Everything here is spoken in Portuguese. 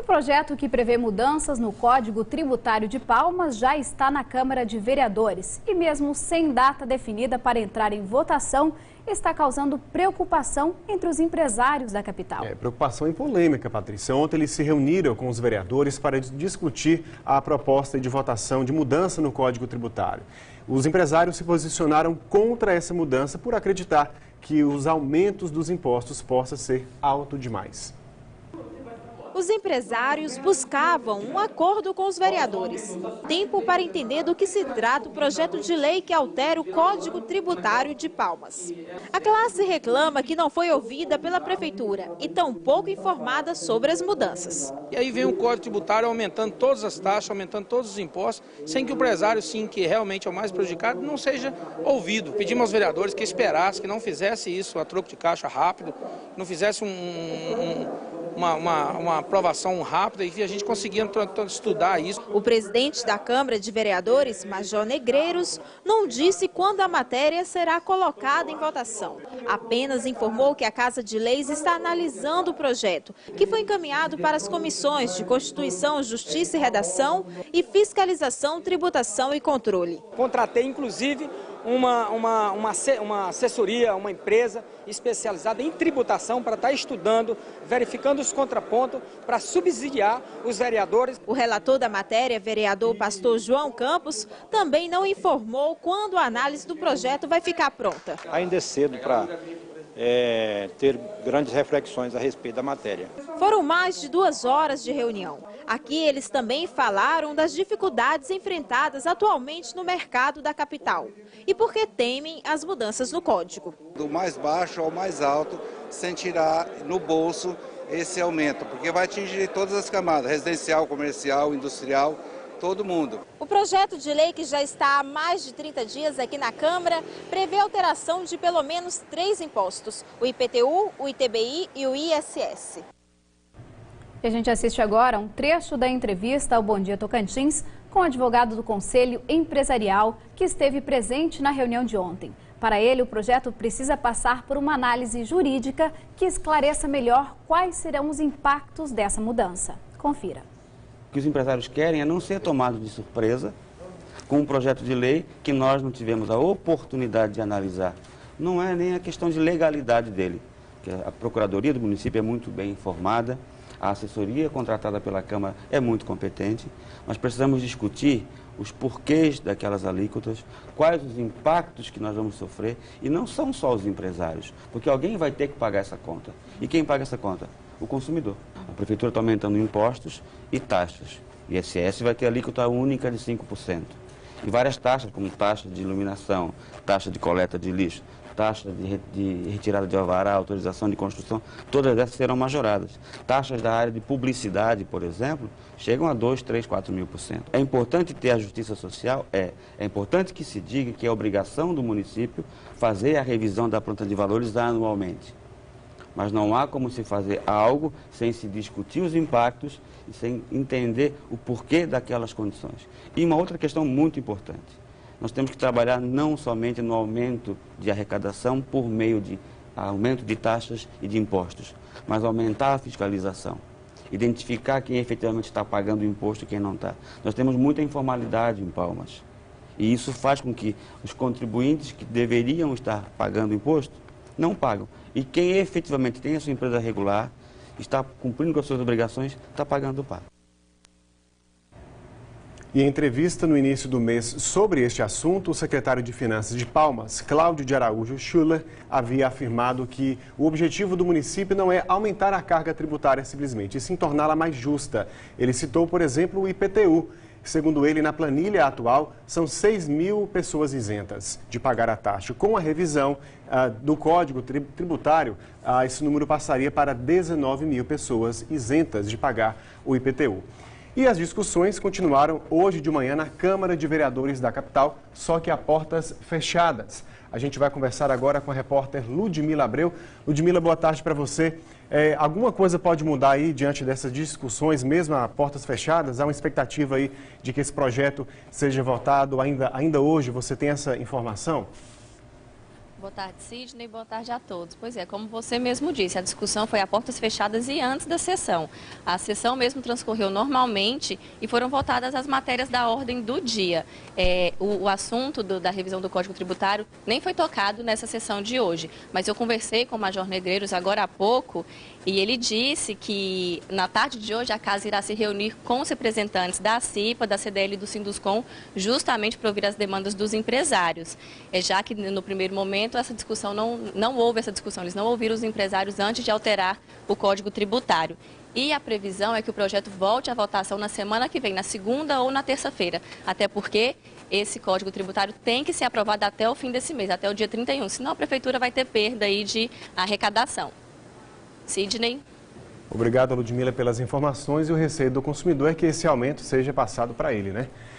projeto que prevê mudanças no Código Tributário de Palmas já está na Câmara de Vereadores e mesmo sem data definida para entrar em votação, está causando preocupação entre os empresários da capital. Preocupação e polêmica, Patrícia. Ontem eles se reuniram com os vereadores para discutir a proposta de votação de mudança no Código Tributário. Os empresários se posicionaram contra essa mudança por acreditar que os aumentos dos impostos possam ser altos demais. Os empresários buscavam um acordo com os vereadores. Tempo para entender do que se trata o projeto de lei que altera o Código Tributário de Palmas. A classe reclama que não foi ouvida pela Prefeitura e tampouco informada sobre as mudanças. E aí vem o Código Tributário aumentando todas as taxas, aumentando todos os impostos, sem que o empresário, sim, que realmente é o mais prejudicado, não seja ouvido. Pedimos aos vereadores que esperassem, que não fizesse isso a troco de caixa rápido, não fizesse uma aprovação rápida e que a gente conseguia estudar isso. O presidente da Câmara de Vereadores, Major Negreiros, não disse quando a matéria será colocada em votação. Apenas informou que a Casa de Leis está analisando o projeto, que foi encaminhado para as comissões de Constituição, Justiça e Redação e Fiscalização, Tributação e Controle. Contratei, inclusive, uma assessoria, uma empresa especializada em tributação para estar estudando, verificando os contrapontos para subsidiar os vereadores. O relator da matéria, vereador pastor João Campos, também não informou quando a análise do projeto vai ficar pronta. Ainda é cedo para ter grandes reflexões a respeito da matéria. Foram mais de 2 horas de reunião. Aqui eles também falaram das dificuldades enfrentadas atualmente no mercado da capital e porque temem as mudanças no código. Do mais baixo ao mais alto, sem tirar no bolso esse aumento, porque vai atingir todas as camadas, residencial, comercial, industrial, todo mundo. O projeto de lei, que já está há mais de 30 dias aqui na Câmara, prevê alteração de pelo menos 3 impostos: o IPTU, o ITBI e o ISS. E a gente assiste agora um trecho da entrevista ao Bom Dia Tocantins com o advogado do Conselho Empresarial que esteve presente na reunião de ontem. Para ele, o projeto precisa passar por uma análise jurídica que esclareça melhor quais serão os impactos dessa mudança. Confira. O que os empresários querem é não ser tomados de surpresa com um projeto de lei que nós não tivemos a oportunidade de analisar. Não é nem a questão de legalidade dele, que a Procuradoria do município é muito bem informada, a assessoria contratada pela Câmara é muito competente, mas precisamos discutir os porquês daquelas alíquotas, quais os impactos que nós vamos sofrer, e não são só os empresários, porque alguém vai ter que pagar essa conta. E quem paga essa conta? O consumidor. A Prefeitura está aumentando impostos e taxas. O ISS vai ter alíquota única de 5%. E várias taxas, como taxa de iluminação, taxa de coleta de lixo, taxa de retirada de alvará, autorização de construção, todas essas serão majoradas. Taxas da área de publicidade, por exemplo, chegam a 2, 3, 4 mil %. É importante ter a justiça social? É importante que se diga que é obrigação do município fazer a revisão da planta de valores anualmente. Mas não há como se fazer algo sem se discutir os impactos e sem entender o porquê daquelas condições. E uma outra questão muito importante. Nós temos que trabalhar não somente no aumento de arrecadação por meio de aumento de taxas e de impostos, mas aumentar a fiscalização, identificar quem efetivamente está pagando o imposto e quem não está. Nós temos muita informalidade em Palmas e isso faz com que os contribuintes que deveriam estar pagando imposto não pagam. E quem efetivamente tem a sua empresa regular, está cumprindo com as suas obrigações, está pagando o pago. E em entrevista no início do mês sobre este assunto, o secretário de Finanças de Palmas, Cláudio de Araújo Schuller, havia afirmado que o objetivo do município não é aumentar a carga tributária simplesmente, e sim torná-la mais justa. Ele citou, por exemplo, o IPTU. Segundo ele, na planilha atual, são 6 mil pessoas isentas de pagar a taxa. Com a revisão do Código Tributário, esse número passaria para 19 mil pessoas isentas de pagar o IPTU. E as discussões continuaram hoje de manhã na Câmara de Vereadores da capital, só que a portas fechadas. A gente vai conversar agora com a repórter Ludmila Abreu. Ludmila, boa tarde para você. Alguma coisa pode mudar aí diante dessas discussões, mesmo a portas fechadas? Há uma expectativa aí de que esse projeto seja votado ainda hoje? Você tem essa informação? Boa tarde, Sidney. Boa tarde a todos. Pois é, como você mesmo disse, a discussão foi a portas fechadas e antes da sessão. A sessão mesmo transcorreu normalmente e foram votadas as matérias da ordem do dia. O assunto da revisão do Código Tributário nem foi tocado nessa sessão de hoje, mas eu conversei com o Major Negreiros agora há pouco e ele disse que na tarde de hoje a Casa irá se reunir com os representantes da CIPA, da CDL e do Sinduscom, justamente para ouvir as demandas dos empresários. Já que no primeiro momento essa discussão não houve essa discussão, eles não ouviram os empresários antes de alterar o Código Tributário. E a previsão é que o projeto volte à votação na semana que vem, na segunda ou na terça-feira, até porque esse Código Tributário tem que ser aprovado até o fim desse mês, até o dia 31, senão a Prefeitura vai ter perda aí de arrecadação. Sidney. Obrigado, Ludmila, pelas informações, e o receio do consumidor é que esse aumento seja passado para ele, né?